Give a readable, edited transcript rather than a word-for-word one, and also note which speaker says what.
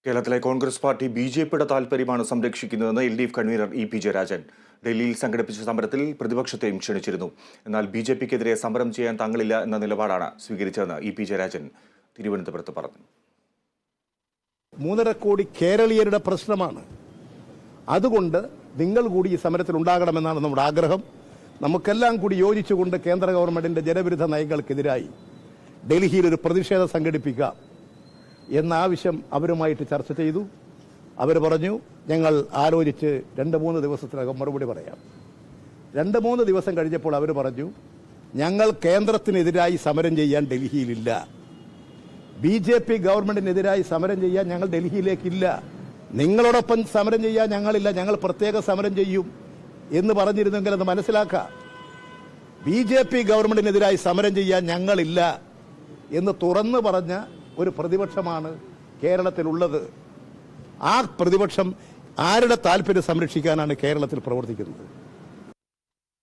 Speaker 1: കേരളത്തിലെ കോൺഗ്രസ് പാർട്ടി ബി.ജെ.പിയുടെ താൽപര്യമാണ് സംരക്ഷിക്കുന്നതെന്ന് LDF convener EP. Jayarajan ഡൽഹിയിൽ സംഘടിപ്പിച്ച സമരത്തിൽ പ്രതിപക്ഷത്തെയും ക്ഷണിച്ചിരുന്നു. എന്നാൽ ബി.ജെ.പിക്കെതിരെ സമരം ചെയ്യാൻ തങ്ങളില്ല എന്ന നിലപാടാണ് സ്വീകരിച്ചതെന്ന് ഇ.പി. ജയരാജൻ തിരുവനന്തപുരത്ത് പറഞ്ഞു.
Speaker 2: 3.5 കോടി കേരളീയരുടെ പ്രശ്നമാണ്. അതുകൊണ്ട് നിങ്ങൾ കൂടി ഈ സമരത്തിൽ ഉണ്ടാകണമെന്നാണ് നമ്മുടെ ആഗ്രഹം. നമുക്കെല്ലാം കൂടി യോജിച്ചുകൊണ്ട് കേന്ദ്ര ഗവൺമെന്റിന്റെ ജനവിരുദ്ധ നയങ്ങൾക്കെതിരായി ഡൽഹിയിൽ ഒരു പ്രതിഷേധം സംഘടിപ്പിക്കാം എന്ന ആവശ്യം അവരുമായിട്ട് ചർച്ച ചെയ്തു. അവർ പറഞ്ഞു ഞങ്ങൾ ആലോചിച്ച് 2-3 ദിവസത്തിനകം മറുപടി പറയാം. 2-3 ദിവസം കഴിഞ്ഞപ്പോൾ അവർ പറഞ്ഞു ഞങ്ങൾ കേന്ദ്രത്തിനെതിരായി സമരം ചെയ്യാൻ ഡൽഹിയിലില്ല, ബി.ജെ.പി ഗവൺമെന്റിനെതിരായി സമരം ചെയ്യാൻ ഞങ്ങൾ ഡൽഹിയിലേക്കില്ല, നിങ്ങളോടൊപ്പം സമരം ചെയ്യാൻ ഞങ്ങളില്ല, ഞങ്ങൾ പ്രത്യേക സമരം ചെയ്യും എന്ന് പറഞ്ഞിരുന്നെങ്കിൽ അത് മനസ്സിലാക്കാം. ബി.ജെ.പി ഗവൺമെന്റിനെതിരായി സമരം ചെയ്യാൻ ഞങ്ങളില്ല എന്ന് തുറന്നു പറഞ്ഞ ഒരു പ്രതിപക്ഷമാണ് കേരളത്തിലുള്ളത്. ആ പ്രതിപക്ഷം ആരുടെ താല്പര്യം സംരക്ഷിക്കാനാണ് കേരളത്തിൽ പ്രവർത്തിക്കുന്നത്?